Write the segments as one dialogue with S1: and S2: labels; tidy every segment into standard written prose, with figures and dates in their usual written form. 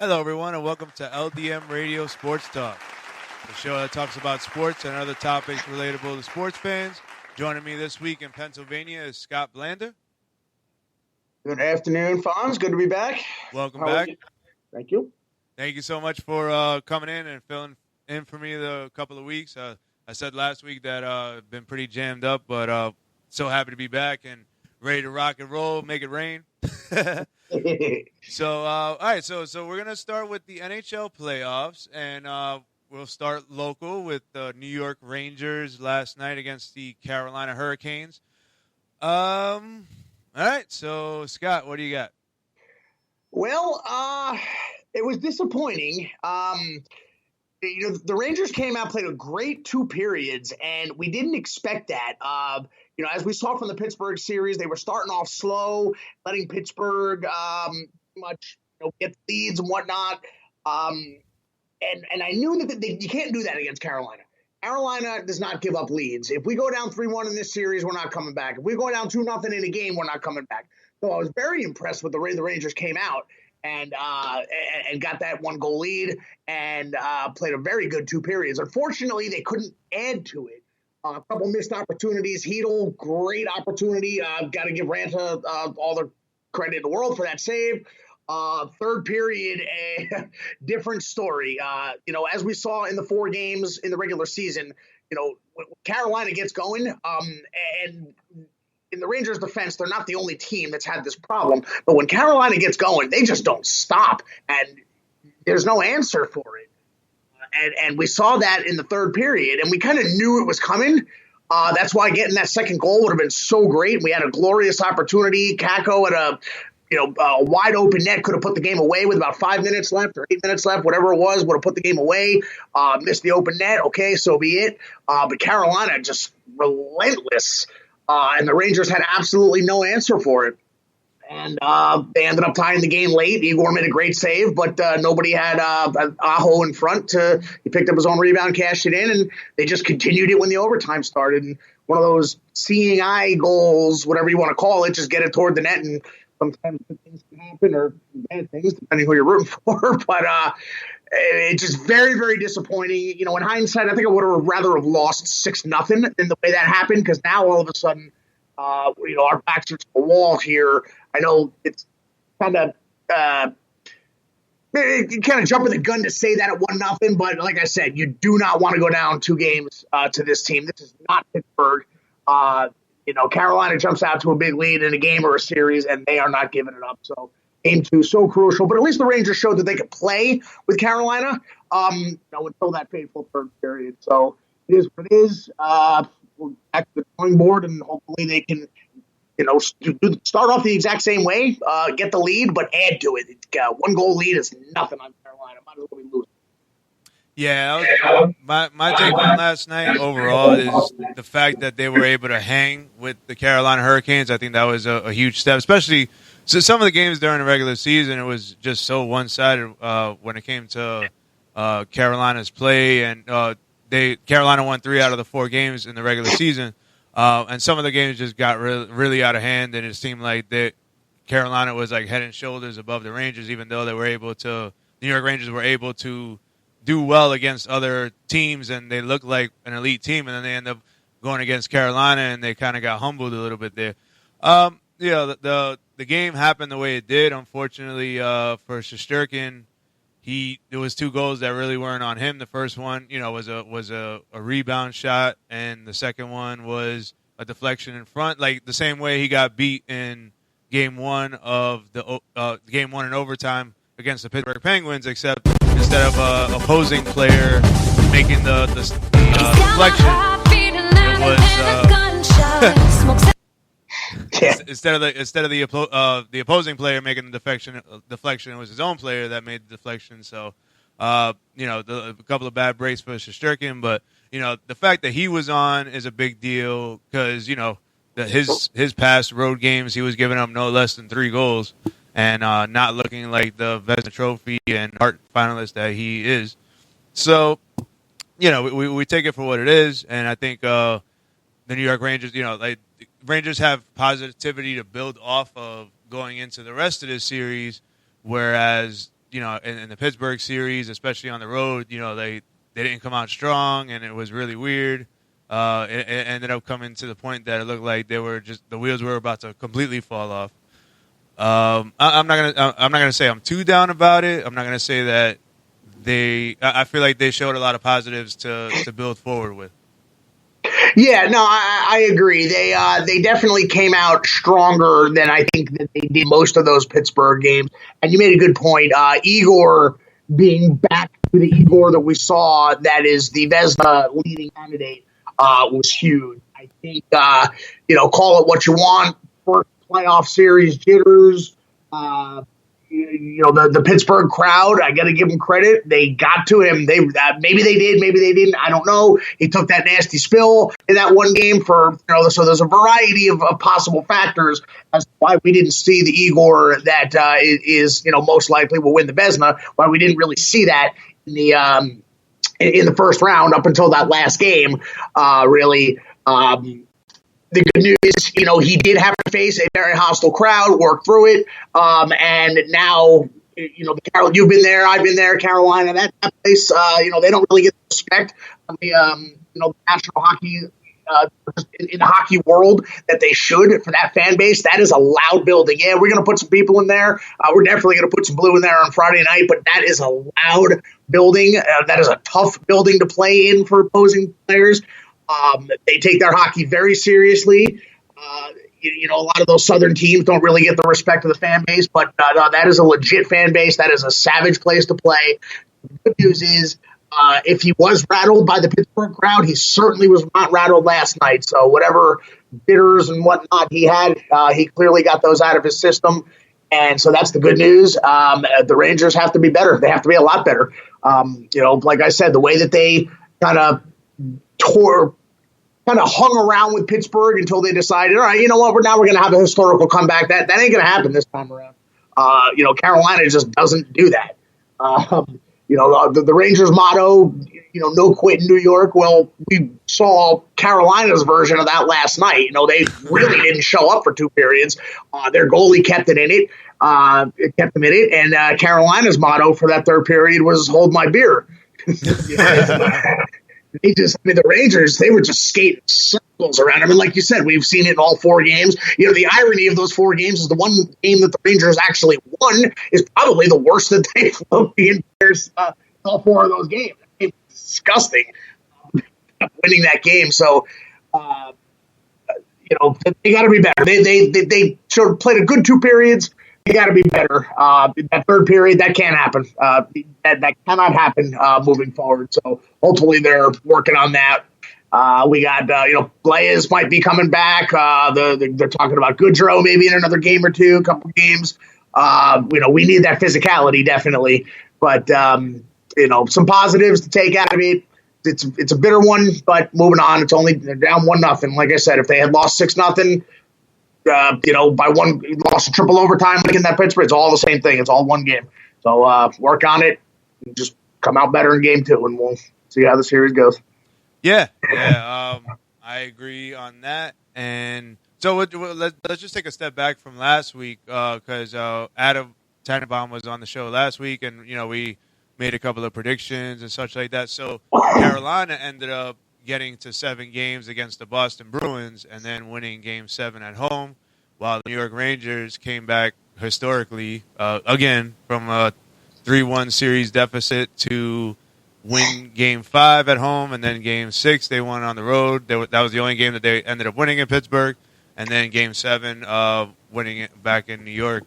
S1: Hello, everyone, and welcome to LDM Radio Sports Talk, the show that talks about sports and other topics relatable to sports fans. Joining me this week in Pennsylvania is Scott Blander.
S2: Good afternoon, Fonz. Good to be back.
S1: Welcome back.
S2: Thank you.
S1: Thank you so much for coming in and filling in for me the couple of weeks. I said last week that I've been pretty jammed up, but so happy to be back and ready to rock and roll, make it rain. So, all right, so we're going to start with the NHL playoffs, and we'll start local with the New York Rangers last night against the Carolina Hurricanes. All right, so, Scott, what do you got?
S2: Well, it was disappointing. The Rangers came out, played a great two periods, and we didn't expect that. As we saw from the Pittsburgh series, they were starting off slow, letting Pittsburgh get leads and whatnot. And I knew that you can't do that against Carolina. Carolina does not give up leads. If we go down 3-1 in this series, we're not coming back. If we go down 2-0 in a game, we're not coming back. So I was very impressed with the way the Rangers came out and got that 1-goal lead and played a very good two periods. Unfortunately, they couldn't add to it. A couple missed opportunities. Hedl, great opportunity. Got to give Ranta all the credit in the world for that save. Third period, a different story. As we saw in the 4 games in the regular season, when Carolina gets going, and in the Rangers' defense, they're not the only team that's had this problem. But when Carolina gets going, they just don't stop, and there's no answer for it. And we saw that in the third period, and we kind of knew it was coming. That's why getting that second goal would have been so great. We had a glorious opportunity. Kakko at a wide open net could have put the game away with about 5 minutes left or 8 minutes left, whatever it was, would have put the game away. Missed the open net. Okay, so be it. But Carolina just relentless, and the Rangers had absolutely no answer for it. And they ended up tying the game late. Igor made a great save, but nobody had Aho in front. He picked up his own rebound, cashed it in, and they just continued it when the overtime started. And one of those seeing eye goals, whatever you want to call it, just get it toward the net, and sometimes good things can happen or bad things, depending who you're rooting for. But it's just very, very disappointing. In hindsight, I think I would have rather have lost 6-0 than the way that happened, because now all of a sudden, our backs are to the wall here. I know it's kind of jumping the gun to say that at 1-0, but like I said, you do not want to go down 2 games to this team. This is not Pittsburgh. Carolina jumps out to a big lead in a game or a series, and they are not giving it up. So game 2, so crucial. But at least the Rangers showed that they could play with Carolina until that fateful third period. So it is what it is. We're back to the drawing board, and hopefully they can start off the exact same way, get the lead, but add to it. 1-goal lead is nothing on Carolina. Might as well be losing.
S1: Yeah, my take from last night overall is the fact that they were able to hang with the Carolina Hurricanes. I think that was a huge step, especially so some of the games during the regular season, it was just so one-sided when it came to Carolina's play, and Carolina won 3 out of the 4 games in the regular season. And some of the games just got really out of hand, and it seemed like Carolina was like head and shoulders above the Rangers, even though New York Rangers were able to do well against other teams, and they looked like an elite team, and then they end up going against Carolina, and they kind of got humbled a little bit there. The game happened the way it did. Unfortunately, for Shesterkin, there was 2 goals that really weren't on him. The first one, was a rebound shot, and the second one was a deflection in front, like the same way he got beat in game 1 in overtime against the Pittsburgh Penguins, except instead of opposing player making the deflection, it was instead of the opposing player making the deflection, it was his own player that made the deflection. So, a couple of bad breaks for Shesterkin, but the fact that he was on is a big deal because his past road games he was giving up no less than 3 goals and not looking like the Vezina Trophy and Hart finalist that he is. So, we take it for what it is, and I think the New York Rangers, Rangers have positivity to build off of going into the rest of this series, whereas in the Pittsburgh series, especially on the road, they didn't come out strong, and it was really weird. It ended up coming to the point that it looked like the wheels were about to completely fall off. I'm not gonna say I'm too down about it. I'm not gonna say that I feel like they showed a lot of positives to build forward with.
S2: Yeah, no, I agree. They definitely came out stronger than I think that they did most of those Pittsburgh games. And you made a good point. Igor being back to the Igor that we saw, that is the Vezina leading candidate, was huge. I think, call it what you want. First playoff series jitters. The Pittsburgh crowd, I got to give them credit. They got to him. Maybe they did, maybe they didn't. I don't know. He took that nasty spill in that one game so there's a variety of possible factors as to why we didn't see the Igor that is most likely will win the Vezina. Why we didn't really see that in the first round up until that last game, really. The good news is, he did have to face a very hostile crowd, work through it, and now, you've been there, I've been there, Carolina, that place, they don't really get the respect of the national hockey, in the hockey world that they should for that fan base. That is a loud building. Yeah, we're going to put some people in there. We're definitely going to put some blue in there on Friday night, but that is a loud building. That is a tough building to play in for opposing players. They take their hockey very seriously. A lot of those Southern teams don't really get the respect of the fan base, but that is a legit fan base. That is a savage place to play. The good news is, if he was rattled by the Pittsburgh crowd, he certainly was not rattled last night. So whatever bitters and whatnot he had, he clearly got those out of his system. And so that's the good news. The Rangers have to be better. They have to be a lot better. Like I said, the way that they kind of hung around with Pittsburgh until they decided, all right, you know what, we're going to have a historical comeback. That ain't going to happen this time around. Carolina just doesn't do that. The Rangers motto, no quit in New York. Well, we saw Carolina's version of that last night. They really didn't show up for 2 periods. Their goalie kept it in it. It kept them in it. And Carolina's motto for that third period was hold my beer. The Rangers, they were just skating circles around him. And like you said, we've seen it in all 4 games. The irony of those 4 games is the one game that the Rangers actually won is probably the worst that they've won the entire all 4 of those games. It's disgusting winning that game. So, they got to be better. They sort of played a good 2 periods. They got to be better. That third period, that can't happen. That cannot happen moving forward. So hopefully they're working on that. We got, Blaze might be coming back. They're talking about Goodrow maybe in another game or 2, couple games. We need that physicality definitely. But some positives to take out of it. It's a bitter one, but moving on. They're down 1-0. Like I said, if they had lost 6-0. By one, lost a triple overtime like in that Pittsburgh. It's all the same thing. It's all one game. So work on it. And just come out better in game 2, and we'll see how the series goes.
S1: Yeah. I agree on that. And so let's just take a step back from last week because Adam Tannenbaum was on the show last week, and we made a couple of predictions and such like that. So Carolina ended up getting to 7 games against the Boston Bruins and then winning Game 7 at home, while the New York Rangers came back historically, again, from a 3-1 series deficit to win Game 5 at home, and then Game 6 they won on the road. That was the only game that they ended up winning in Pittsburgh, and then Game 7 winning it back in New York.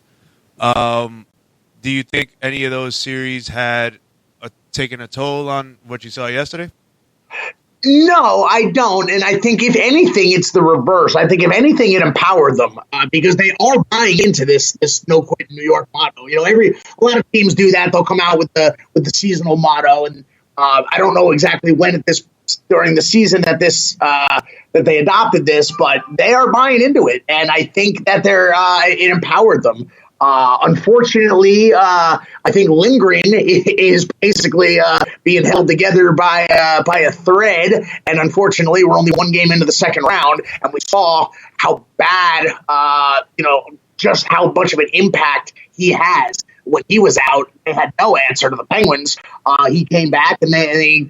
S1: Do you think any of those series had taken a toll on what you saw yesterday?
S2: No, I don't. And I think if anything, it's the reverse. I think if anything, it empowered them because they are buying into this no quit in New York motto. A lot of teams do that. They'll come out with the seasonal motto. And I don't know exactly when during the season that they adopted this, but they are buying into it. And I think that it empowered them. Unfortunately, I think Lindgren is basically being held together by a thread, and unfortunately, we're only 1 game into the second round, and we saw how bad, just how much of an impact he has when he was out, they had no answer to the Penguins. He came back and they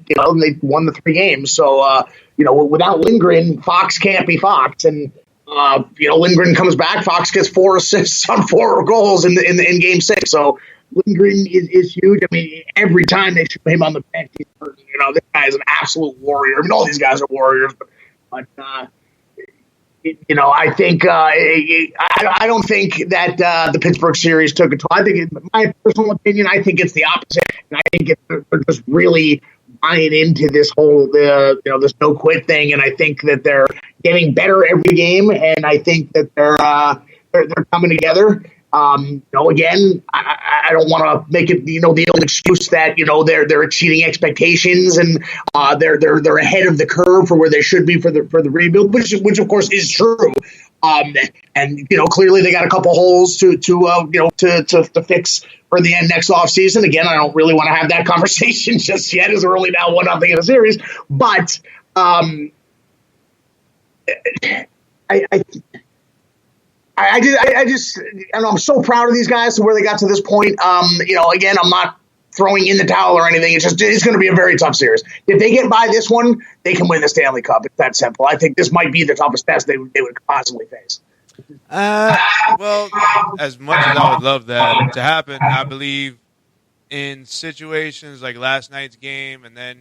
S2: won the 3 games. So without Lindgren, Fox can't be Fox. And Lindgren comes back. Fox gets 4 assists on 4 goals in Game 6. So Lindgren is huge. I mean, every time they show him on the bench, he's hurt. This guy is an absolute warrior. I mean, all these guys are warriors, but I think I don't think that the Pittsburgh series took a toll. I think, in my personal opinion, I think it's the opposite, and I think they're just really buying into this whole this no quit thing, and I think that they're getting better every game, and I think that they're coming together. Again, I don't want to make it the old excuse that they're exceeding expectations and they're ahead of the curve for where they should be for the rebuild, which of course is true. And clearly they got a couple holes to fix for the end next offseason. Again, I don't really want to have that conversation just yet, as we're only now 1-0 in the series. But I'm so proud of these guys to where they got to this point. Again, I'm not throwing in the towel or anything. It's going to be a very tough series. If they get by this one, they can win the Stanley Cup. It's that simple. I think this might be the toughest test they would possibly face.
S1: Well, as much as I would love that to happen, I believe in situations like last night's game and then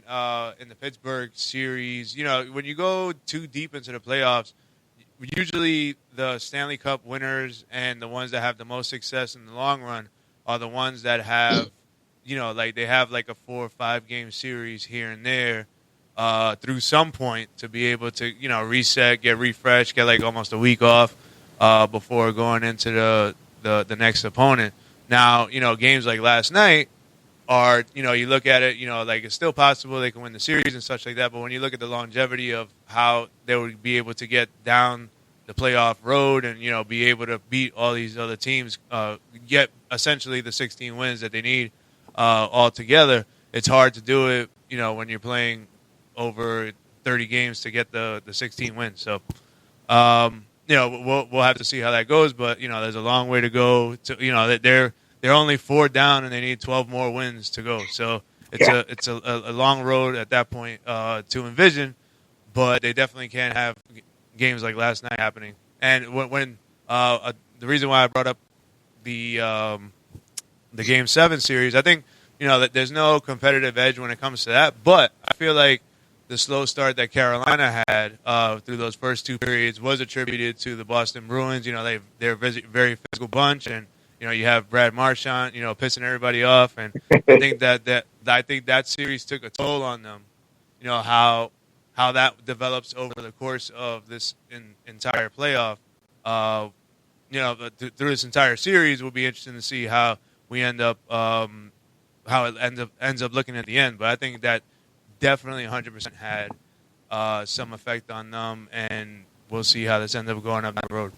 S1: in the Pittsburgh series, when you go too deep into the playoffs, usually the Stanley Cup winners and the ones that have the most success in the long run are the ones that have, they have like a 4 or 5 game series here and there through some point to be able to, reset, get refreshed, get like almost a week off before going into the next opponent. Now, games like last night are, you look at it, like it's still possible they can win the series and such like that. But when you look at the longevity of how they would be able to get down the playoff road and, be able to beat all these other teams, get essentially the 16 wins that they need all together, it's hard to do it, when you're playing over 30 games to get the 16 wins. So, we'll have to see how that goes. But, there's a long way to go to, they're only 4 down and they need 12 more wins to go. So it's a long road at that point to envision, but they definitely can't have games like last night happening. And when the reason why I brought up the Game 7 series, I think, that there's no competitive edge when it comes to that. But I feel like the slow start that Carolina had through those first 2 periods was attributed to the Boston Bruins. They're a very physical bunch, and you have Brad Marchand, pissing everybody off, and I think that series took a toll on them. How that develops over the course of this entire playoff. Through this entire series, will be interesting to see how we end up, how it ends up looking at the end. But I think that definitely 100% had some effect on them, and we'll see how this ends up going up the road.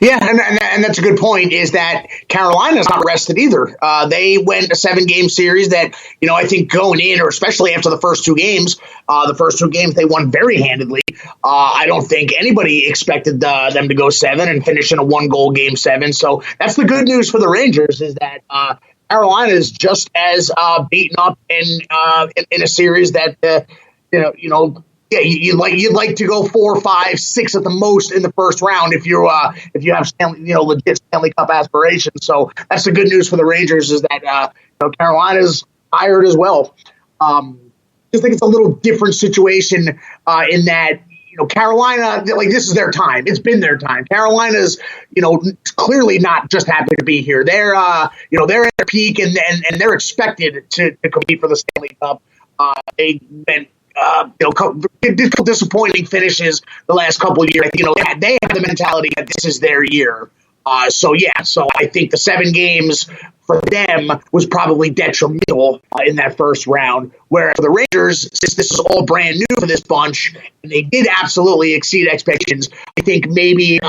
S2: Yeah, and that's a good point, is that Carolina's not rested either. They went a 7-game series that, I think going in, or especially after the first 2 games, they won very handedly. I don't think anybody expected them to go 7 and finish in a 1-goal Game 7. So that's the good news for the Rangers, is that Carolina is just as beaten up in a series that, yeah, you'd like to go 4, 5, 6 at the most in the first round if you have legit Stanley Cup aspirations. So that's the good news for the Rangers, is that Carolina's tired as well. Just think it's a little different situation in that Carolina, like, this is their time. It's been their time. Carolina's clearly not just happy to be here. They're they're at their peak and they're expected to compete for the Stanley Cup. They went. Disappointing finishes the last couple of years. They have the mentality that this is their year. So I think the 7 games for them was probably detrimental in that first round. Whereas for the Rangers, since this is all brand new for this bunch, and they did absolutely exceed expectations, I think maybe.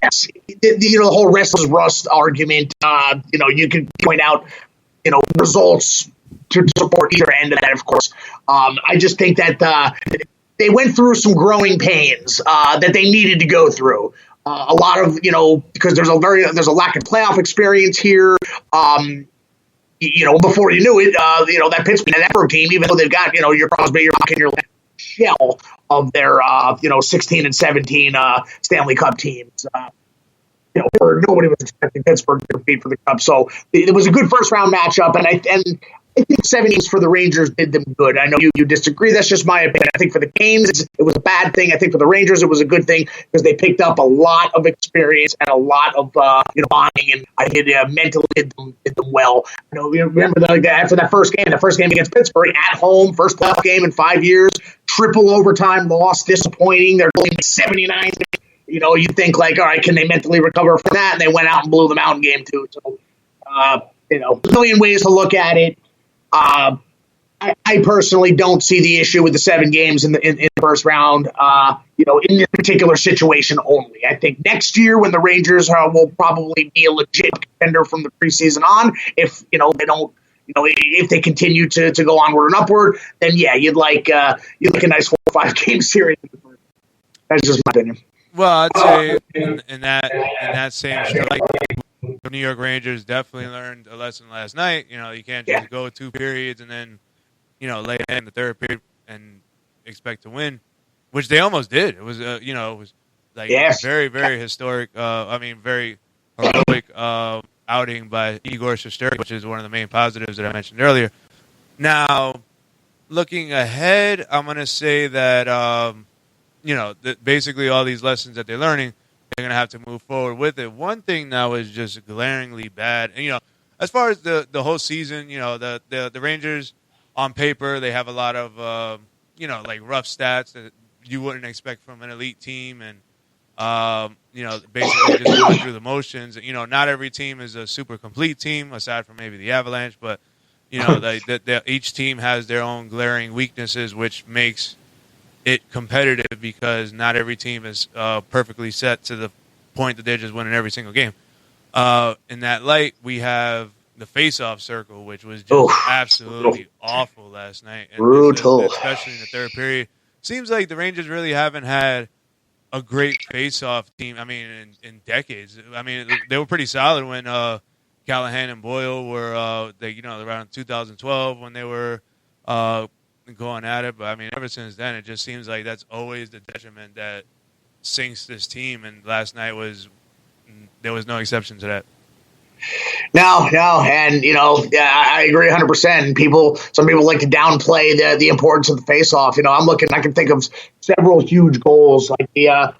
S2: Yes, the whole restless rust argument. You can point out, results to support either end of that, of course. I just think that they went through some growing pains that they needed to go through. a lot of, because there's a lack of playoff experience here. Before you knew it, that Pittsburgh team, even though they've got, your Crosby, your Malkin, your shell of their, 16 and 17 Stanley Cup teams. Nobody was expecting Pittsburgh to compete for the Cup, so it was a good first round matchup, and I think 7 games for the Rangers did them good. I know you disagree. That's just my opinion. I think for the Canes, it was a bad thing. I think for the Rangers, it was a good thing because they picked up a lot of experience and a lot of bonding, and I think mentally did them well. Remember after that first game against Pittsburgh at home, first playoff game in 5 years, triple overtime loss, disappointing. They're going 79. You think all right, can they mentally recover from that? And they went out and blew them out in game 2. So, a million ways to look at it. I personally don't see the issue with the 7 games in the first round, in this particular situation only. I think next year when the Rangers will probably be a legit contender from the preseason on, if, they don't, if they continue to go onward and upward, then yeah, you'd like a nice 4 or 5 game series. That's just my opinion.
S1: Well, I'd say in that same strike, the New York Rangers definitely learned a lesson last night. You can't just go 2 periods and then, lay in the third period and expect to win, which they almost did. It was, very, very historic. Very heroic outing by Igor Shesterkin, which is one of the main positives that I mentioned earlier. Now, looking ahead, I'm going to say that. Basically all these lessons that they're learning, they're going to have to move forward with it. One thing that was just glaringly bad, and, as far as the whole season, the Rangers on paper, they have a lot of, rough stats that you wouldn't expect from an elite team. And, basically just going through the motions. Not every team is a super complete team aside from maybe the Avalanche, but, each team has their own glaring weaknesses, which makes it competitive because not every team is perfectly set to the point that they're just winning every single game. In that light, we have the face-off circle, which was just absolutely awful last night. And
S2: brutal.
S1: Especially in the third period. Seems like the Rangers really haven't had a great face-off team, in decades. They were pretty solid when Callahan and Boyle were, around 2012 when they were going at it, but ever since then, it just seems like that's always the detriment that sinks this team. And last night there was no exception to that.
S2: No, and I agree 100%. Some people like to downplay the importance of the face-off. I can think of several huge goals, like the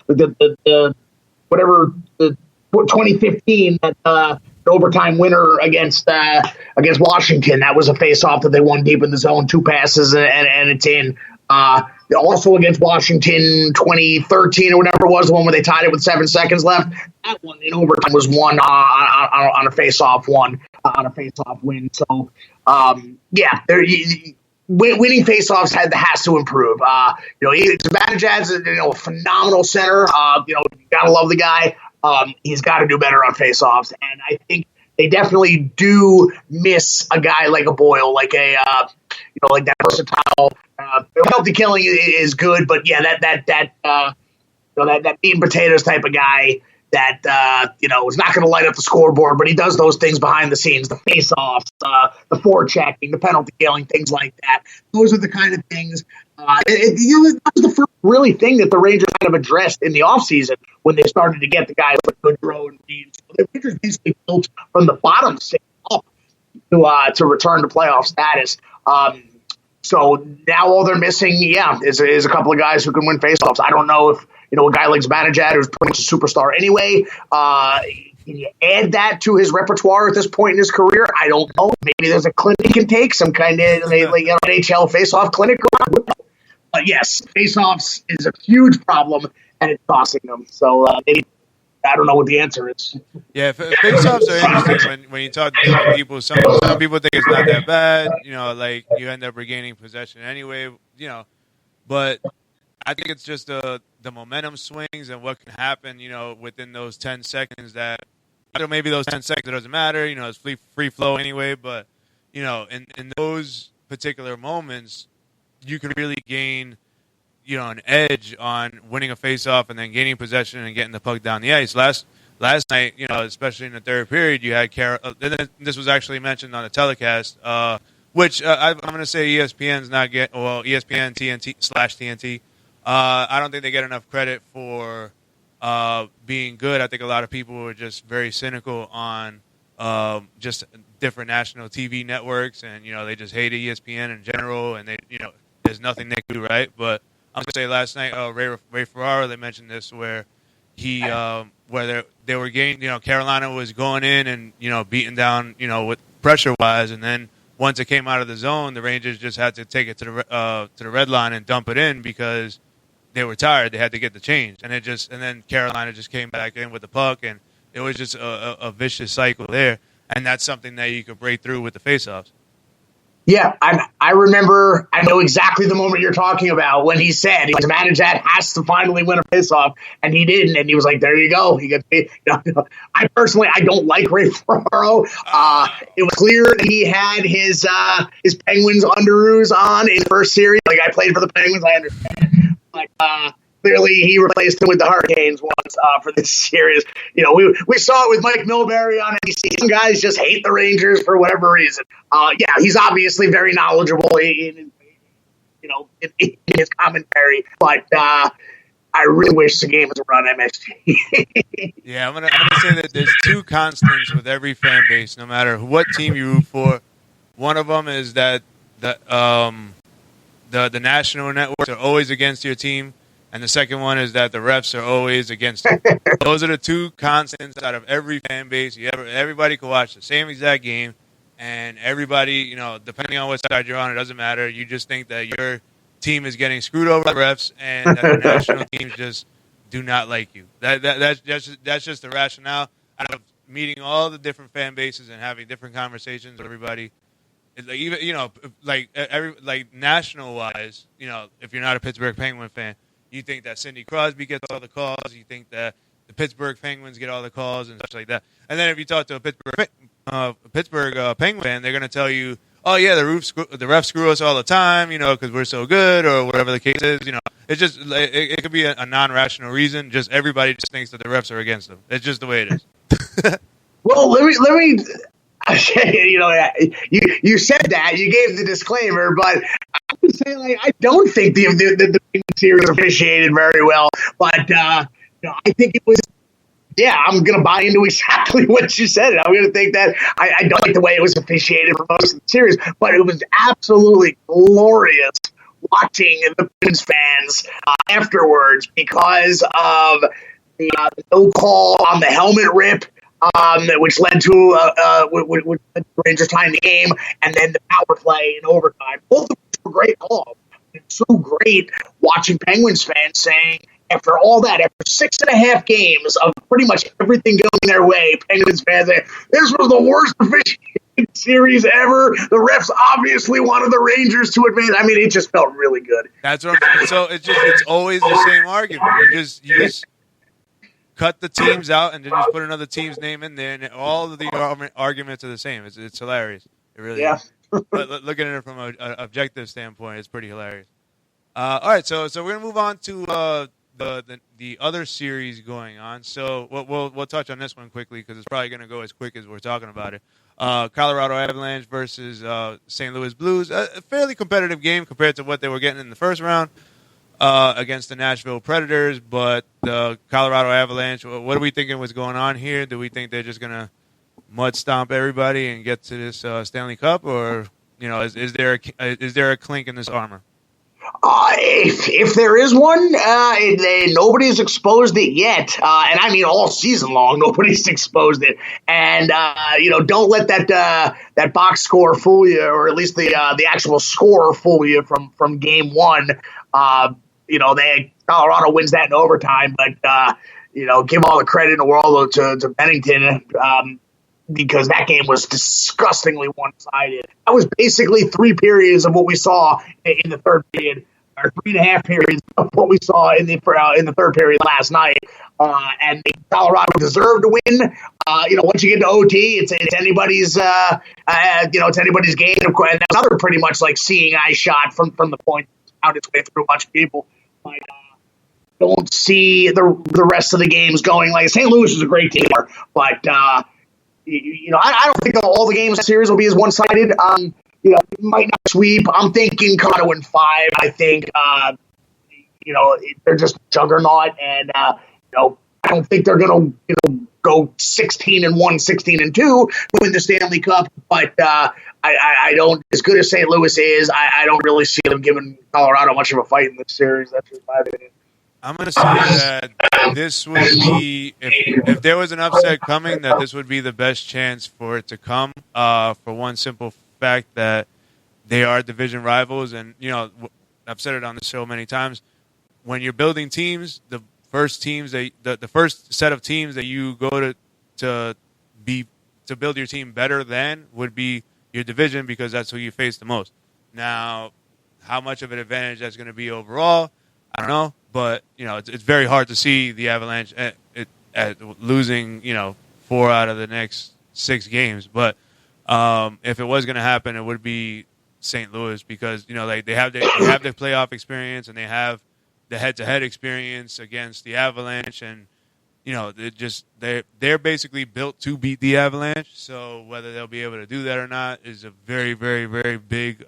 S2: 2015 that. Overtime winner against Washington. That was a face-off that they won deep in the zone, 2 passes, and it's in. Also against Washington 2013 or whatever it was, the one where they tied it with 7 seconds left. That one in overtime was won on a face-off win. So, winning face-offs has to improve. Zibanejad's a phenomenal center. You gotta love the guy. He's got to do better on face-offs, and I think they definitely do miss a guy like a Boyle, like that versatile. Healthy killing is good, but yeah, that meat and potatoes type of guy that is not going to light up the scoreboard, but he does those things behind the scenes, the face-offs, the forechecking, the penalty killing, things like that. Those are the kind of things. That was the first really thing that the Rangers kind of addressed in the offseason when they started to get the guys like Goodrow and Reed. So the Rangers basically built from the bottom 6 up to return to playoff status. So now all they're missing, is a couple of guys who can win faceoffs. I don't know if a guy like Zibanejad, who's pretty much a superstar anyway, can you add that to his repertoire at this point in his career? I don't know. Maybe there's a clinic he can take, some kind of NHL faceoff clinic. But yes, faceoffs is a huge problem, and it's costing them. So I don't know what the answer is.
S1: Yeah, face-offs are interesting when you talk to different people. Some people think it's not that bad. You end up regaining possession anyway. But I think it's just the momentum swings and what can happen. Within those 10 seconds that maybe those 10 seconds it doesn't matter. It's free flow anyway. But in those particular moments, you can really gain an edge on winning a faceoff and then gaining possession and getting the puck down the ice. Last night, especially in the third period, you had and this was actually mentioned on the telecast, which I'm going to say ESPN's not ESPN TNT/TNT. I don't think they get enough credit for being good. I think a lot of people were just very cynical on just different national TV networks, and they just hated ESPN in general, and they there's nothing they could do right. But I'm going to say last night, Ray Ferraro, they mentioned this where where they were getting, Carolina was going in and beating down, with pressure wise, and then once it came out of the zone, the Rangers just had to take it to the red line and dump it in because they were tired. They had to get the change, and then Carolina just came back in with the puck, and it was just a vicious cycle there. And that's something that you could break through with the faceoffs.
S2: Yeah, I remember. I know exactly the moment you're talking about when he said Zibanejad has to finally win a faceoff, and he didn't. And he was like, "There you go." He gets. I personally, I don't like Ray Ferraro. It was clear that he had his Penguins underoos on in the first series. Like, I played for the Penguins, I understand. But clearly, he replaced him with the Hurricanes once for this series. We saw it with Mike Milbury on NBC. Some guys just hate the Rangers for whatever reason. He's obviously very knowledgeable in his commentary, but I really wish the game was around MSG.
S1: Yeah, I'm gonna say that there's two constants with every fan base, no matter what team you root for. One of them is that the national networks are always against your team. And the second one is that the refs are always against them. Those are the two constants out of every fan base. Everybody can watch the same exact game, and everybody, depending on what side you're on, it doesn't matter. You just think that your team is getting screwed over by the refs, and that the national teams just do not like you. That's just the rationale. Out of meeting all the different fan bases and having different conversations with everybody. It's like, even national wise, if you're not a Pittsburgh Penguin fan, you think that Sidney Crosby gets all the calls. You think that the Pittsburgh Penguins get all the calls and such like that. And then if you talk to a Pittsburgh Penguin fan, they're going to tell you, "Oh yeah, the refs screw us all the time, because we're so good," or whatever the case is. It's just it could be a non-rational reason. Just everybody just thinks that the refs are against them. It's just the way it is.
S2: Well, let me. You said that, you gave the disclaimer, but I would say I don't think the series officiated very well. But I think it was. Yeah, I'm going to buy into exactly what you said. I'm going to think that I don't like the way it was officiated for most of the series, but it was absolutely glorious watching the Penguins fans afterwards because of the no call on the helmet rip. Which led to the Rangers tying the game, and then the power play in overtime. Both of them were great calls. It's so great watching Penguins fans saying, after all that, after 6.5 games of pretty much everything going their way, Penguins fans say, this was the worst officiating series ever. The refs obviously wanted the Rangers to advance. I mean, it just felt really good.
S1: That's what I'm saying. So it's always the same argument. You just cut the teams out and then just put another team's name in there, and all of the arguments are the same. It's hilarious. It really is. But looking at it from an objective standpoint, it's pretty hilarious. All right, so we're gonna move on to the other series going on. So we'll touch on this one quickly because it's probably gonna go as quick as we're talking about it. Colorado Avalanche versus St. Louis Blues. A fairly competitive game compared to what they were getting in the first round. Against the Nashville Predators, but the Colorado Avalanche, what are we thinking was going on here? Do we think they're just going to mud stomp everybody and get to this Stanley Cup, or is there a clink in this armor?
S2: If there is one, nobody's exposed it yet, and I mean all season long, nobody's exposed it. And don't let that box score fool you, or at least the actual score fool you from game one. Colorado wins that in overtime, but give all the credit in the world to Bennington because that game was disgustingly one-sided. That was basically 3 periods of what we saw in the third period, or 3.5 periods of what we saw in the third period last night. And Colorado deserved to win. Once you get to OT, it's anybody's it's anybody's game. And that's another pretty much like seeing eye shot from the point out its way through a bunch of people. But don't see the rest of the games going like St. Louis is a great team, but I don't think all the games in the series will be as one-sided. It might not sweep. I'm thinking Colorado in 5. I think they're just a juggernaut, and I don't think they're going to go 16-1, 16-2, win the Stanley Cup. But I don't, as good as St. Louis is, I don't really see them giving Colorado much of a fight in this series. That's just my opinion.
S1: I'm going to say that this would be, if there was an upset coming, that this would be the best chance for it to come, for one simple fact that they are division rivals. And, I've said it on the show many times, when you're building teams, the first set of teams that you go to build your team better than would be your division, because that's who you face the most. Now, how much of an advantage that's going to be overall, I don't know. But, it's very hard to see the Avalanche losing, 4 out of the next 6 games. But if it was going to happen, it would be St. Louis, because, they have the playoff experience, and they have the head-to-head experience against the Avalanche. And, they're basically built to beat the Avalanche. So whether they'll be able to do that or not is a very, very, very big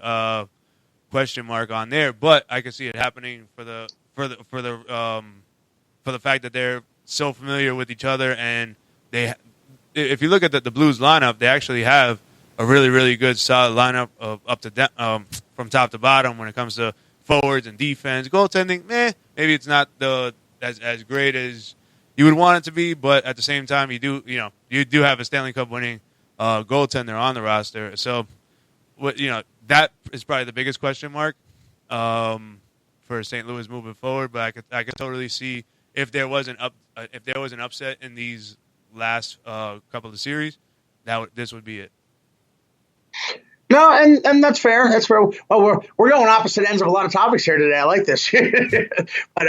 S1: question mark on there. But I can see it happening for the fact that they're so familiar with each other, and if you look at the Blues lineup, they actually have a really, really good solid lineup of from top to bottom when it comes to forwards and defense. Goaltending, maybe it's not as great as you would want it to be, but at the same time, you do have a Stanley Cup winning goaltender on the roster. So, that is probably the biggest question mark for St. Louis moving forward. But I could totally see if there was an upset in these last couple of series, this would be it.
S2: No, and that's fair. That's fair. Well, we're going opposite ends of a lot of topics here today. I like this. But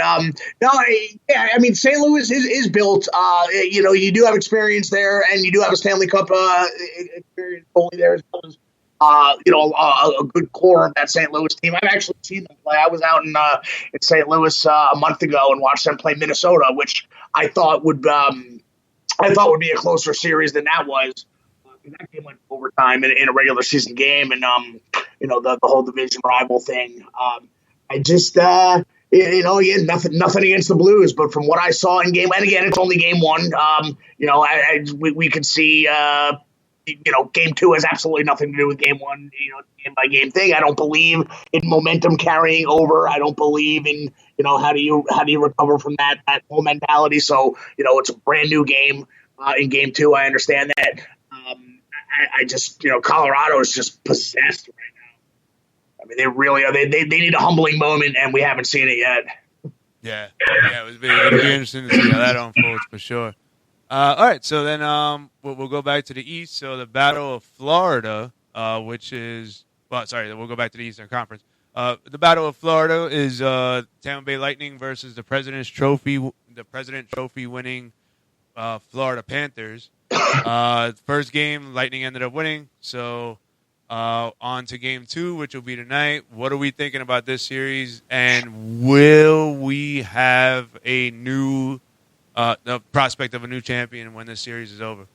S2: St. Louis is built. You do have experience there, and you do have a Stanley Cup experience goalie there as well as a good core of that St. Louis team. I've actually seen them play. I was out in St. Louis a month ago and watched them play Minnesota, which I thought would be a closer series than that was. That game went overtime in a regular season game, and the whole division rival thing. I just again, nothing against the Blues, but from what I saw in game, and again, it's only game 1. We could see. Game 2 has absolutely nothing to do with game 1. Game by game thing. I don't believe in momentum carrying over. I don't believe in how do you recover from that whole mentality. So it's a brand new game in game 2. I understand that. I just Colorado is just possessed right now. I mean, they really are. They need a humbling moment, and we haven't seen it yet.
S1: Yeah, it'll be interesting to see how that unfolds for sure. All right, so then we'll go back to the East. So the Battle of Florida, we'll go back to the Eastern Conference. The Battle of Florida is Tampa Bay Lightning versus the President's Trophy winning Florida Panthers. First game, Lightning ended up winning. So on to game 2, which will be tonight. What are we thinking about this series? And will we have the prospect of a new champion when this series is over?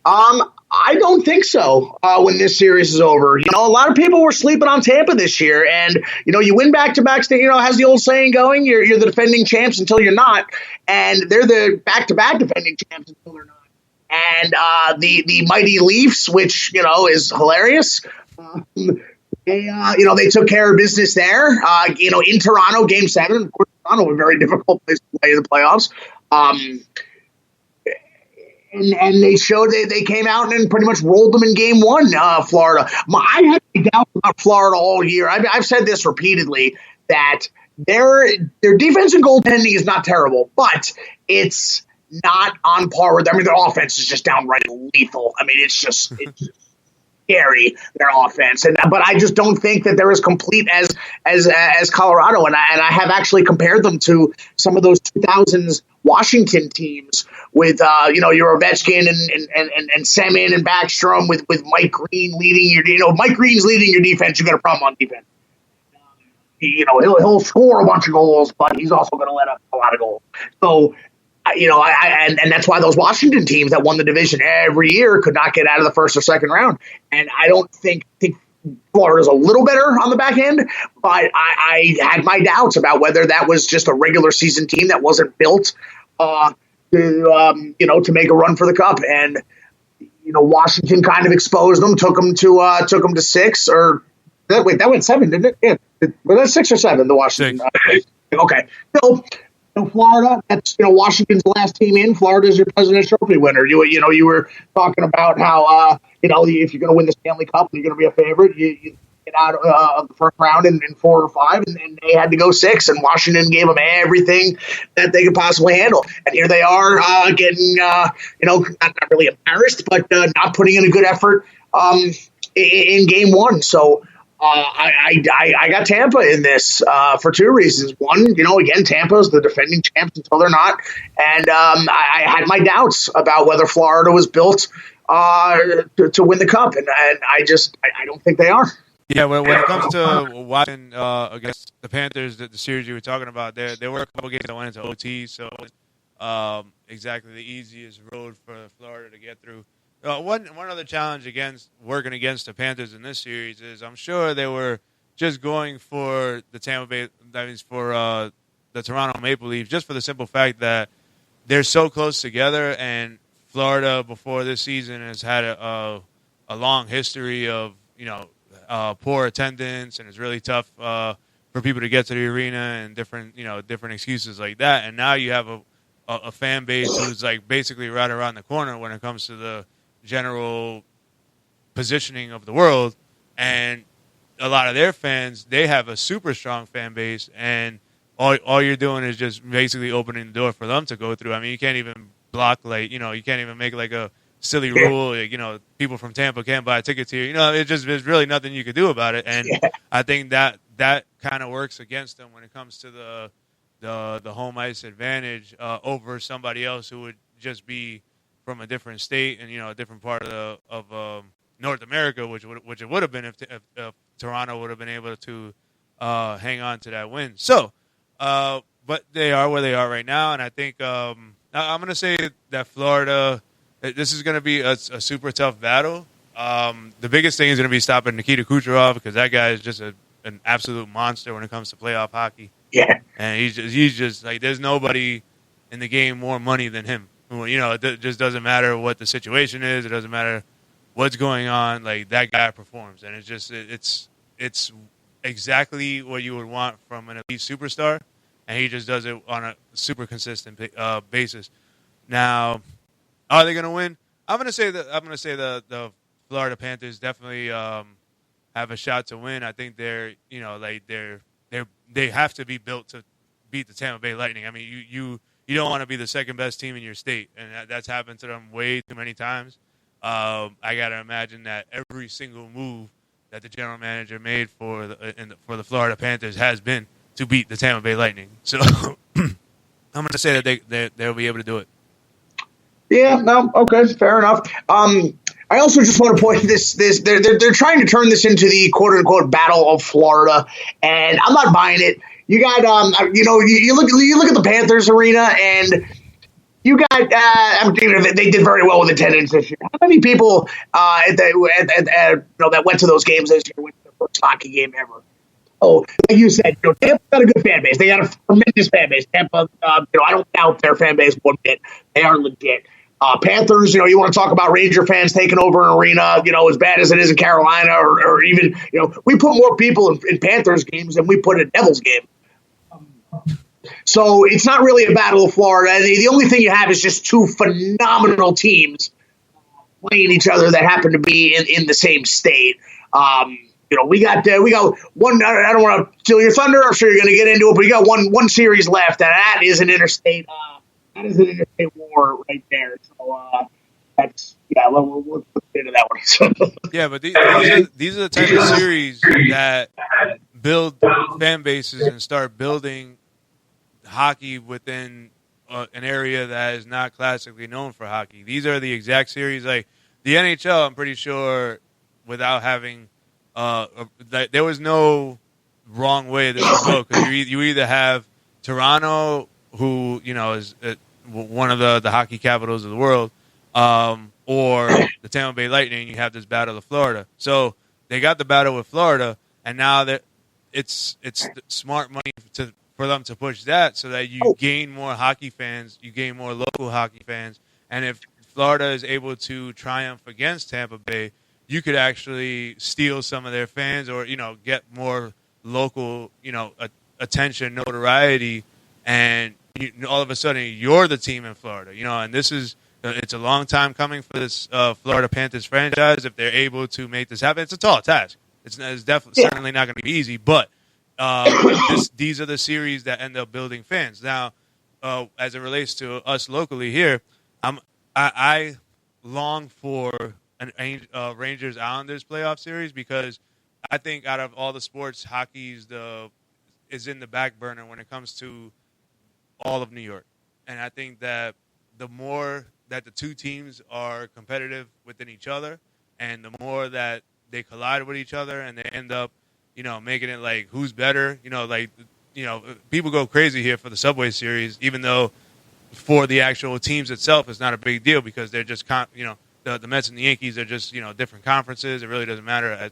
S2: I don't think so. When this series is over, a lot of people were sleeping on Tampa this year, and you win back-to-backs. Has the old saying going, you're the defending champs until you're not, and they're the back-to-back defending champs until they're not. And the mighty Leafs, which is hilarious. They took care of business there. In Toronto, Game 7. Of course, Toronto, a very difficult place to play in the playoffs. And they showed they came out and pretty much rolled them in game 1, Florida. I had doubts about Florida all year. I've said this repeatedly, that their defense and goaltending is not terrible, but it's not on par with. Their offense is just downright lethal. It's just scary, their offense, but I just don't think that they're as complete as Colorado, and I have actually compared them to some of those 2000s Washington teams with your Ovechkin and Semin and Backstrom with Mike Green leading Mike Green's leading your defense. You got a problem on defense. he'll score a bunch of goals, but he's also going to let up a lot of goals. So, and that's why those Washington teams that won the division every year could not get out of the first or second round. And I don't think Florida's a little better on the back end, but I had my doubts about whether that was just a regular season team that wasn't built to make a run for the cup. And Washington kind of exposed them, took them to 6 or that went 7, didn't it? Yeah, was that 6 or 7? The Washington. Okay, so Florida, that's Washington's last team in. Florida's your President's Trophy winner. You were talking about how if you're going to win the Stanley Cup and you're going to be a favorite, you get out of the first round in 4 or 5, and they had to go 6, and Washington gave them everything that they could possibly handle. And here they are getting not really embarrassed, but not putting in a good effort in game 1. So. I got Tampa in this for 2 reasons. One, again, Tampa's the defending champs until they're not, and I had my doubts about whether Florida was built to win the cup, and I don't think they are.
S1: Yeah, when it comes to watching against the Panthers, the series you were talking about, there were a couple games that went into OT, so exactly the easiest road for Florida to get through. One other challenge working against the Panthers in this series is I'm sure they were just going for the Tampa Bay, that means for the Toronto Maple Leafs, just for the simple fact that they're so close together, and Florida before this season has had a long history of poor attendance, and it's really tough for people to get to the arena and different excuses like that. And now you have a fan base who's like basically right around the corner when it comes to the general positioning of the world, and a lot of their fans, they have a super strong fan base, and all you're doing is just basically opening the door for them to go through. I mean, you can't even block you can't even make like a silly rule, people from Tampa can't buy tickets here. There's really nothing you could do about it, and I think that kind of works against them when it comes to the home ice advantage over somebody else who would just be from a different state and a different part of North America, which it would have been if Toronto would have been able to hang on to that win. So, but they are where they are right now, and I think I'm going to say that Florida. This is going to be a super tough battle. The biggest thing is going to be stopping Nikita Kucherov, because that guy is just an absolute monster when it comes to playoff hockey.
S2: Yeah,
S1: and he's just like, there's nobody in the game more money than him. It just doesn't matter what the situation is. It doesn't matter what's going on. Like, that guy performs, and it's exactly what you would want from an elite superstar, and he just does it on a super consistent basis. Now, are they going to win? I'm going to say the Florida Panthers definitely have a shot to win. I think they have to be built to beat the Tampa Bay Lightning. I mean, you don't want to be the second best team in your state, and that's happened to them way too many times. I got to imagine that every single move that the general manager made for the Florida Panthers has been to beat the Tampa Bay Lightning. So I'm going to say that they'll be able to do it.
S2: Yeah, no, okay, fair enough. I also just want to point this they're trying to turn this into the quote unquote Battle of Florida, and I'm not buying it. You got you look at the Panthers arena, and you got they did very well with attendance this year. How many people that went to those games this year went to their first hockey game ever? Oh, like you said, Tampa's got a good fan base. They got a tremendous fan base. Tampa, I don't doubt their fan base one bit. They are legit. Panthers, you want to talk about Ranger fans taking over an arena, as bad as it is in Carolina, or even, we put more people in Panthers games than we put in Devils game. So it's not really a Battle of Florida. The only thing you have is just 2 phenomenal teams playing each other that happen to be in the same state. We got one. I don't want to steal your thunder. I'm sure you're going to get into it, but we got one series left, and that is an interstate. That is an interstate war right there. So that's we'll get into that one.
S1: Yeah, but these are the type of series that build fan bases and start building hockey within an area that is not classically known for hockey. These are the exact series, like the NHL. I'm pretty sure without having there was no wrong way this will go, because you either have Toronto, who is one of the hockey capitals of the world, or the Tampa Bay Lightning. You have this battle of Florida. So they got the battle with Florida, and now that it's smart money for them to push that, so that you gain more hockey fans, you gain more local hockey fans, and if Florida is able to triumph against Tampa Bay, you could actually steal some of their fans, or get more local attention, notoriety, and all of a sudden you're the team in Florida. And it's a long time coming for this Florida Panthers franchise. If they're able to make this happen, it's a tall task. It's definitely certainly not going to be easy, but these are the series that end up building fans. Now, as it relates to us locally here, I long for an Rangers Islanders playoff series, because I think out of all the sports, hockey is in the back burner when it comes to all of New York. And I think that the more that the two teams are competitive within each other, and the more that they collide with each other, and they end up, making it like who's better, people go crazy here for the Subway Series, even though for the actual teams itself, it's not a big deal, because they're just, the Mets and the Yankees are just, different conferences. It really doesn't matter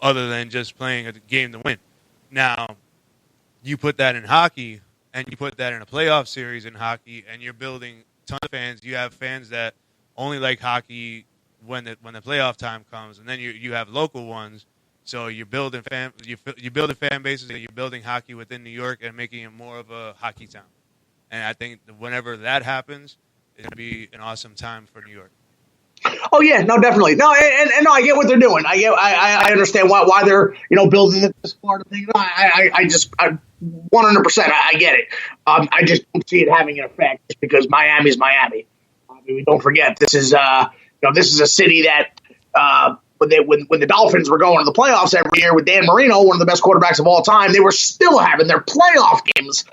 S1: other than just playing a game to win. Now, you put that in hockey, and you put that in a playoff series in hockey, and you're building a ton of fans. You have fans that only like hockey when the playoff time comes, and then you have local ones. So you're building fan bases, and you're building hockey within New York and making it more of a hockey town. And I think whenever that happens, it's going to be an awesome time for New York.
S2: Oh yeah, no, definitely, no, and no, I get what they're doing. I understand why they're building this Florida thing. I 100%, I get it. I just don't see it having an effect, just because Miami's Miami. I mean, don't forget, this is this is a city that when the Dolphins were going to the playoffs every year with Dan Marino, one of the best quarterbacks of all time, they were still having their playoff games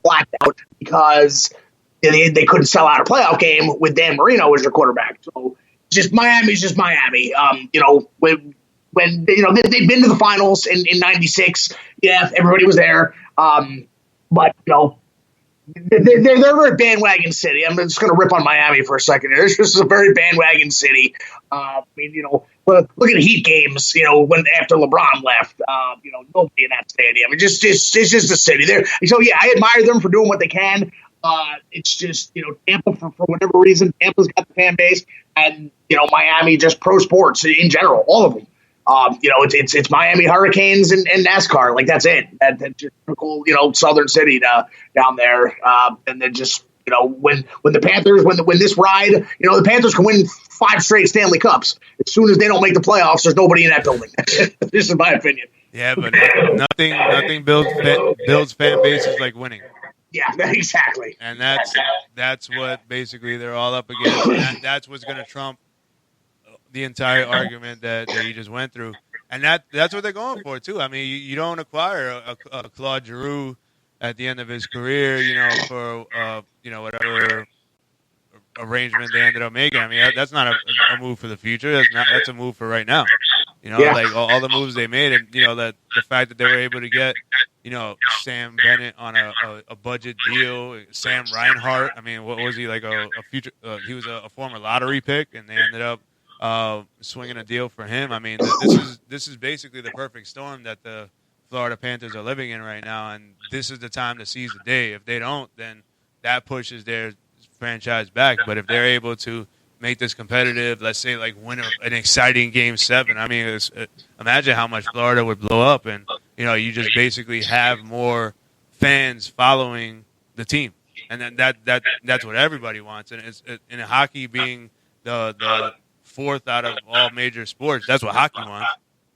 S2: blacked out, because they couldn't sell out a playoff game with Dan Marino as their quarterback. So Miami's just Miami. When they've been to the finals in '96, yeah, everybody was there. But they're a very bandwagon city. I'm just going to rip on Miami for a second here. It's just a very bandwagon city. Look at Heat games. When after LeBron left, nobody in that stadium. It's just a city there. So yeah, I admire them for doing what they can. It's just Tampa for whatever reason. Tampa's got the fan base, and Miami, just pro sports in general, all of them. It's Miami Hurricanes and NASCAR. Like, that's it. That's just typical, Southern city down there. And then just, when the Panthers, when this ride, the Panthers can win 5 straight Stanley Cups. As soon as they don't make the playoffs, there's nobody in that building. This is my opinion.
S1: Yeah, but nothing builds fan bases like winning.
S2: Yeah, exactly.
S1: And that's what basically they're all up against. And that's what's going to trump the entire argument that you just went through. And that's what they're going for, too. I mean, you don't acquire a Claude Giroux at the end of his career, for, whatever arrangement they ended up making. I mean, that's not a move for the future. That's a move for right now. Like all the moves they made, and, that the fact that they were able to get, Sam Bennett on a budget deal, Sam Reinhart. I mean, what was he, like a future? He was a former lottery pick, and they ended up swinging a deal for him. I mean, this is basically the perfect storm that the Florida Panthers are living in right now, and this is the time to seize the day. If they don't, then that pushes their franchise back. But if they're able to make this competitive, let's say like win an exciting Game 7, I mean, imagine how much Florida would blow up, and you just basically have more fans following the team, and then that's what everybody wants. And in hockey being the fourth out of all major sports, that's what hockey wants.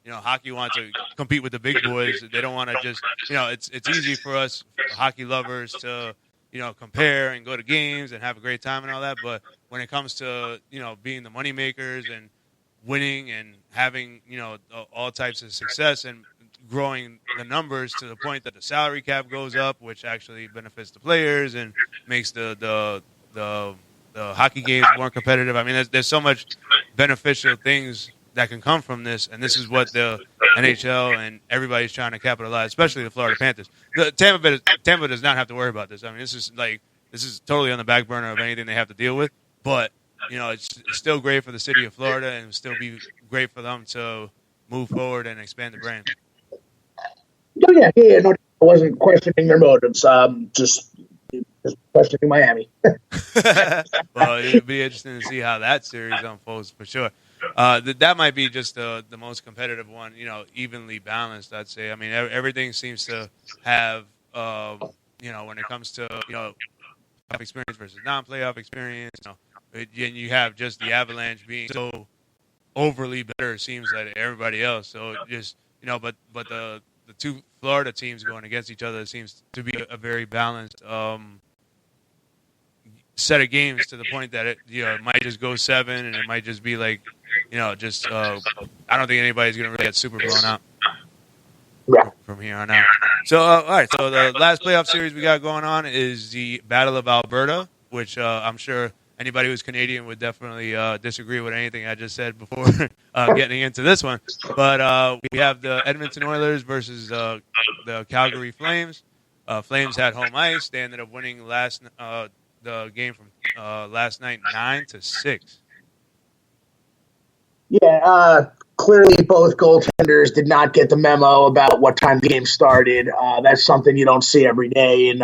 S1: Hockey wants to compete with the big boys. They don't want to just, it's easy for us hockey lovers to, compare and go to games and have a great time and all that. But when it comes to, being the money makers and winning and having, all types of success and growing the numbers to the point that the salary cap goes up, which actually benefits the players and makes the hockey games more competitive. I mean, there's so much beneficial things that can come from this, and this is what the NHL and everybody's trying to capitalize, especially the Florida Panthers. The Tampa does not have to worry about this. I mean, this is totally on the back burner of anything they have to deal with. But it's still great for the city of Florida, and it'll still be great for them to move forward and expand the brand.
S2: Oh, yeah. No, I wasn't questioning their motives. Just questioning Miami.
S1: Well, it'll be interesting to see how that series unfolds for sure. That might be just the most competitive one, evenly balanced, I'd say. I mean, everything seems to have, when it comes to, playoff experience versus non-playoff experience, and you have just the Avalanche being so overly better, it seems, like everybody else. So just, but the two Florida teams going against each other seems to be a very balanced set of games, to the point that it might just go 7, and it might just be like, I don't think anybody's going to really get super blown out from here on out. So, all right. So the last playoff series we got going on is the Battle of Alberta, which I'm sure anybody who's Canadian would definitely disagree with anything I just said before getting into this one. But we have the Edmonton Oilers versus the Calgary Flames. Flames had home ice. They ended up winning the game from last night 9-6.
S2: Yeah, clearly both goaltenders did not get the memo about what time the game started. That's something you don't see every day in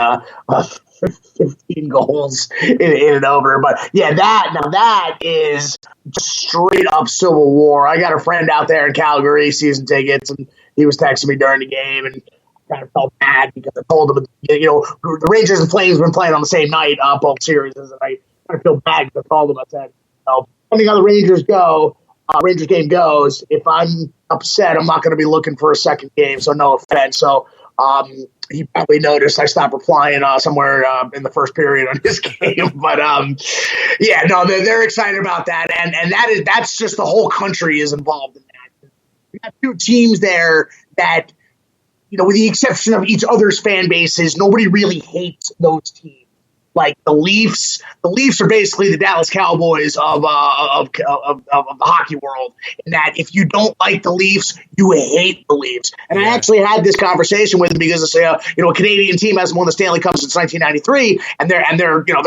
S2: 15 goals in and over. But yeah, that is just straight up Civil War. I got a friend out there in Calgary, season tickets, and he was texting me during the game, and kind of felt bad because I told him, the Rangers and Flames have been playing on the same night, both series, and I kind of feel bad because I told him, I said, depending on how the Rangers game goes, if I'm upset, I'm not going to be looking for a second game, so no offense. So he probably noticed I stopped replying somewhere in the first period on his game. But they're excited about that, and that's just the whole country is involved in that. We got two teams there that, with the exception of each other's fan bases, nobody really hates those teams. Like the Leafs are basically the Dallas Cowboys of the hockey world. In that, if you don't like the Leafs, you hate the Leafs. And I actually had this conversation with him because it's a Canadian team hasn't won the Stanley Cup since 1993, and they're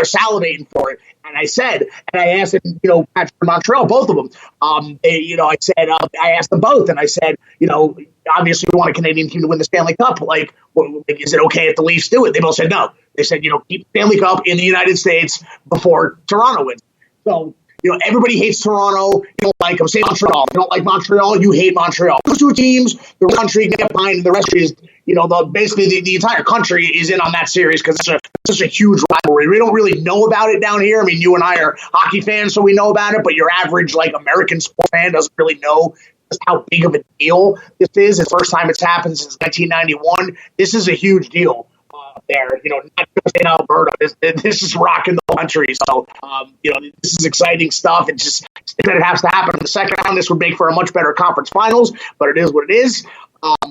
S2: salivating for it. And I asked him, Patrick and Montreal, both of them. I asked them both, and I said, obviously we want a Canadian team to win the Stanley Cup. Like, is it okay if the Leafs do it? They both said no. They said, keep the Stanley Cup in the United States before Toronto wins. So, everybody hates Toronto. You don't like them. Say Montreal. If you don't like Montreal, you hate Montreal. Those two teams, the country get behind, and the rest is, basically the entire country is in on that series because it's such a huge rivalry. We don't really know about it down here. I mean, you and I are hockey fans, so we know about it, but your average, American sports fan doesn't really know just how big of a deal this is. It's the first time it's happened since 1991. This is a huge deal. There, not just in Alberta. This is rocking the country. So, this is exciting stuff. It's just that it has to happen in the second round. This would make for a much better conference finals, but it is what it is. North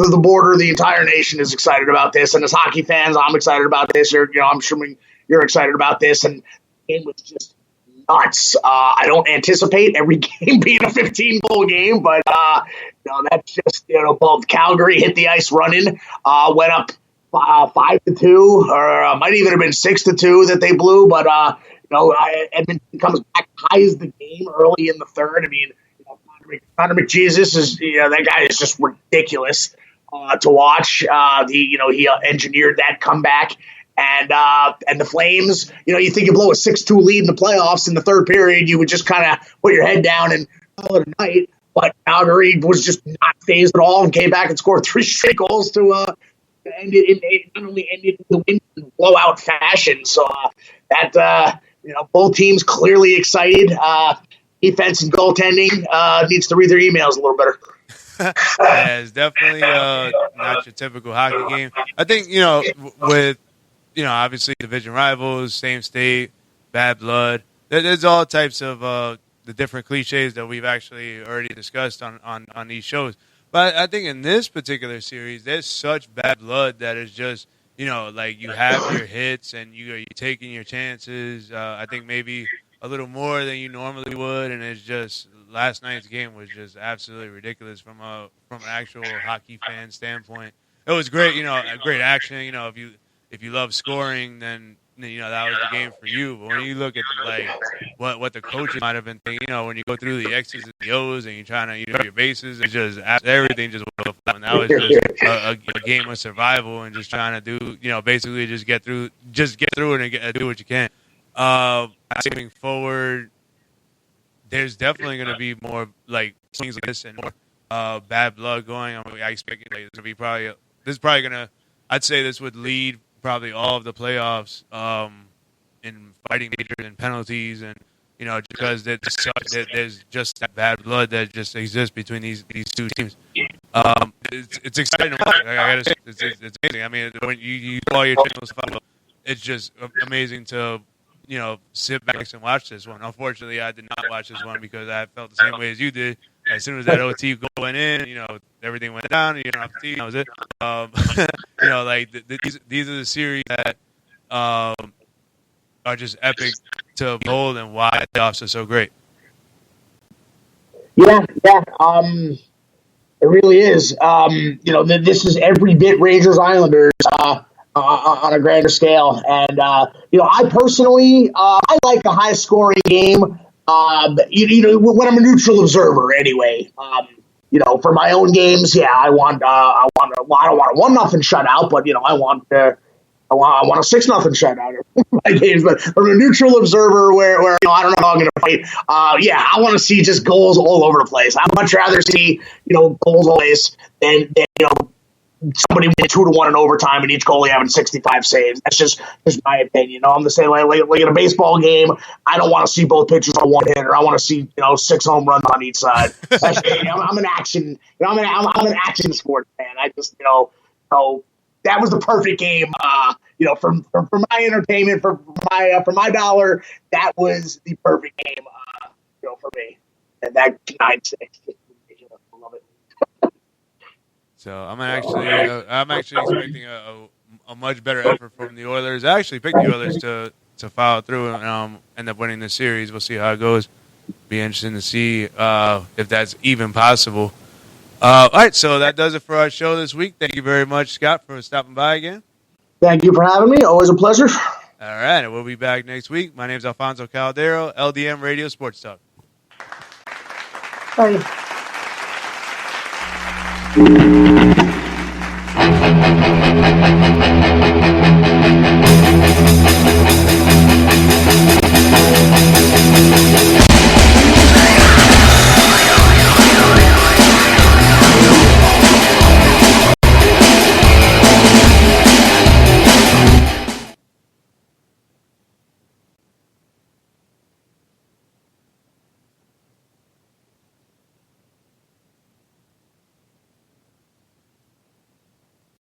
S2: of the border, the entire nation is excited about this. And as hockey fans, I'm excited about this. I'm assuming you're excited about this. And the game was just nuts. I don't anticipate every game being a 15-goal game, but that's just both. Calgary hit the ice running, went up 5-2, or might even have been 6-2 that they blew. But Edmonton comes back, ties the game early in the third. I mean, Connor McJesus is that guy is just ridiculous to watch. He engineered that comeback. And the Flames, you think you blow a 6-2 lead in the playoffs in the third period, you would just kind of put your head down and call it a night. But Calgary was just not phased at all and came back and scored 3 straight goals to not only ended the win in blowout fashion. So both teams clearly excited. Defense and goaltending needs to read their emails a little better.
S1: Yeah, it's definitely not your typical hockey game. I think with obviously division rivals, same state, bad blood. There's all types of the different cliches that we've actually already discussed on these shows. But I think in this particular series, there's such bad blood that it's just, you have your hits and you're taking your chances. I think maybe a little more than you normally would, and it's just last night's game was just absolutely ridiculous from an actual hockey fan standpoint. It was great, great action. If you love scoring, then that was the game for you. But when you look at like what the coaches might have been thinking, when you go through the X's and the O's and you're trying to your bases, it's just everything just went flat. And that was just a game of survival and just trying to do basically just get through it and do what you can. Moving forward, there's definitely going to be more like things like this and more bad blood going. I expect it's going to be probably going to. I'd say this would lead probably all of the playoffs in fighting majors and penalties, and just because there's just that bad blood that just exists between these two teams. It's exciting to watch. It's amazing. I mean, when you all your channels follow, it's just amazing to sit back and watch this one. Unfortunately, I did not watch this one because I felt the same way as you did. As soon as that OT went in, everything went down. Off the team, that was it. These are the series that are just epic to behold, and why the playoffs are so great.
S2: Yeah. It really is. This is every bit Rangers Islanders. On a grander scale. And, I personally, I like a high scoring game, when I'm a neutral observer anyway. For my own games, yeah, I don't want a 1-0 shutout, but, I want a 6-0 shutout in my games. But from a neutral observer where I don't know how I'm going to fight, I want to see just goals all over the place. I'd much rather see, goals always than somebody win 2-1 in overtime and each goalie having 65 saves. That's just my opinion. I'm the same way. Like in a baseball game, I don't want to see both pitchers on one hitter. I want to see 6 home runs on each side. I'm an action. I'm an action sports fan. I just that was the perfect game. For my entertainment, for my dollar, that was the perfect game. For me, and that 9-6. I love it.
S1: So I'm actually expecting a much better effort from the Oilers. I actually picked the Oilers to follow through and end up winning the series. We'll see how it goes. Be interesting to see if that's even possible. All right, so that does it for our show this week. Thank you very much, Scott, for stopping by again.
S2: Thank you for having me. Always a pleasure.
S1: All right, we'll be back next week. My name is Alfonso Caldero, LDM Radio Sports Talk.
S2: Bye.